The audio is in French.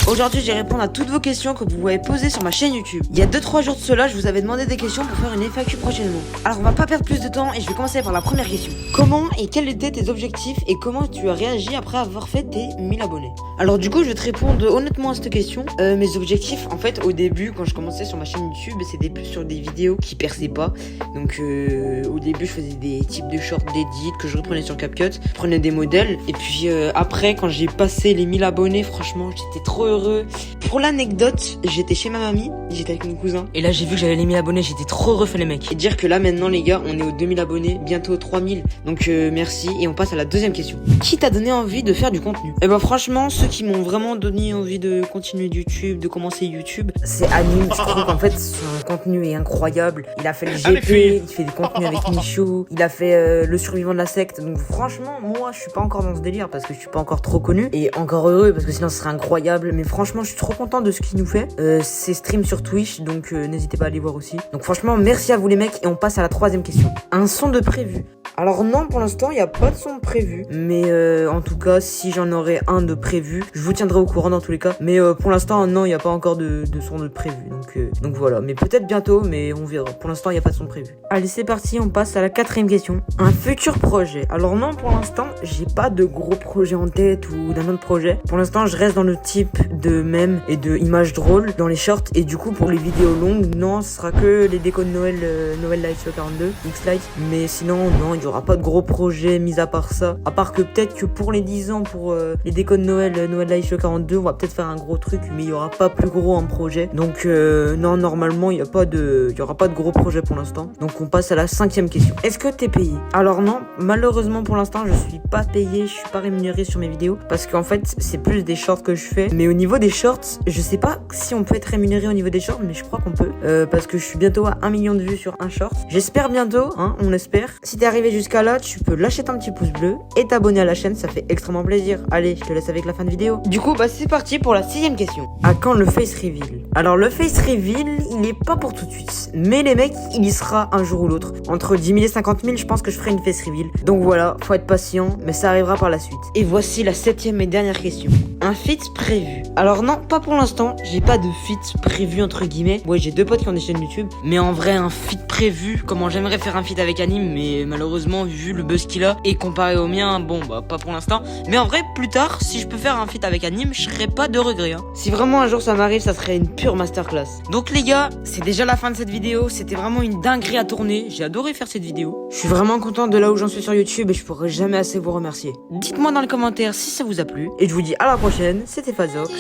Aujourd'hui, je vais répondre à toutes vos questions que vous m'avez posées sur ma chaîne YouTube. Il y a 2-3 jours de cela, je vous avais demandé des questions pour faire une FAQ prochainement. Alors on va pas perdre plus de temps et je vais commencer par la première question. Comment et quels étaient tes objectifs et comment tu as réagi après avoir fait tes 1000 abonnés? Alors du coup, je vais te répondre honnêtement à cette question. Mes objectifs, en fait, au début, quand je commençais sur ma chaîne YouTube, c'était plus sur des vidéos qui perçaient pas. Donc au début, je faisais des types de shorts d'édit que je reprenais sur CapCut, je prenais des modèles. Et puis après, quand j'ai passé les 1000 abonnés, franchement, j'étais trop heureux. Pour l'anecdote, j'étais chez ma mamie, j'étais avec mon cousin. Et là, j'ai vu que j'avais les 1000 abonnés, j'étais trop heureux, les mecs. Et dire que là, maintenant, les gars, on est aux 2000 abonnés, bientôt aux 3000. Donc merci. Et on passe à la deuxième question. Qui t'a donné envie de faire du contenu? Eh ben franchement, ceux qui m'ont vraiment donné envie de continuer YouTube, de commencer YouTube, c'est Anime. Je trouve qu'en fait, son contenu est incroyable. Il a fait le GP, il fait des contenus avec Michaud, il a fait le survivant de la secte. Donc franchement, moi, je suis pas encore dans ce délire parce que je suis pas encore trop connu. Et encore heureux parce que sinon, ce serait incroyable. Mais franchement, je suis trop content de ce qu'il nous fait. C'est stream sur Twitch, donc n'hésitez pas à aller voir aussi. Donc franchement, merci à vous les mecs. Et on passe à la troisième question. Un son de prévu? Alors non, pour l'instant, il n'y a pas de son prévu. Mais en tout cas, si j'en aurais un de prévu, je vous tiendrai au courant dans tous les cas. Mais pour l'instant, non, il n'y a pas encore de son de prévu. Donc voilà. Mais peut-être bientôt, mais on verra. Pour l'instant, il n'y a pas de son prévu. Allez, c'est parti, on passe à la quatrième question. Un futur projet? Alors non, pour l'instant, j'ai pas de gros projet en tête ou d'un autre projet. Pour l'instant, je reste dans le type de mèmes et de images drôles dans les shorts. Et du coup, pour les vidéos longues, non, ce sera que les décos de Noël, Noël Live sur 42, X-Light. Mais sinon, non, il y aura pas de gros projet mis à part ça. À part que peut-être que pour les 10 ans, pour les décos de Noël, Noël Live sur 42, on va peut-être faire un gros truc, mais il y aura pas plus gros en projet. Donc non, normalement, il y aura pas de gros projet pour l'instant. Donc on passe à la cinquième question. Est-ce que t'es payé? Alors non, malheureusement pour l'instant, je suis pas payé, je suis pas rémunéré sur mes vidéos parce qu'en fait, c'est plus des shorts que je fais. Mais au niveau des shorts, je sais pas si on peut être rémunéré au niveau des shorts, mais je crois qu'on peut parce que je suis bientôt à 1 million de vues sur un short. J'espère bientôt, hein, on espère. Si t'es arrivé jusqu'à là, tu peux lâcher ton petit pouce bleu et t'abonner à la chaîne, ça fait extrêmement plaisir. Allez, je te laisse avec la fin de vidéo. Du coup, bah c'est parti pour la sixième question. À quand le face reveal? Alors le face reveal, il est pas pour tout de suite, mais les mecs, il y sera un jour ou l'autre. Entre 10 000 et 50 000, je pense que je ferai une face reveal. Donc voilà, faut être patient, mais ça arrivera par la suite. Et voici la septième et dernière question. Un feat prévu? Alors non, pas pour l'instant, j'ai pas de feat prévu entre guillemets. Ouais, j'ai 2 potes qui ont des chaînes YouTube, mais en vrai un feat prévu, comment j'aimerais faire un feat avec Anime, mais malheureusement vu le buzz qu'il a et comparé au mien, bon bah pas pour l'instant. Mais en vrai, plus tard, si je peux faire un feat avec Anime, je serais pas de regret. Hein. Si vraiment un jour ça m'arrive, ça serait une pure masterclass. Donc les gars, c'est déjà la fin de cette vidéo. C'était vraiment une dinguerie à tourner. J'ai adoré faire cette vidéo. Je suis vraiment content de là où j'en suis sur YouTube et je pourrais jamais assez vous remercier. Dites-moi dans les commentaires si ça vous a plu et je vous dis à la prochaine. C'était Fazox.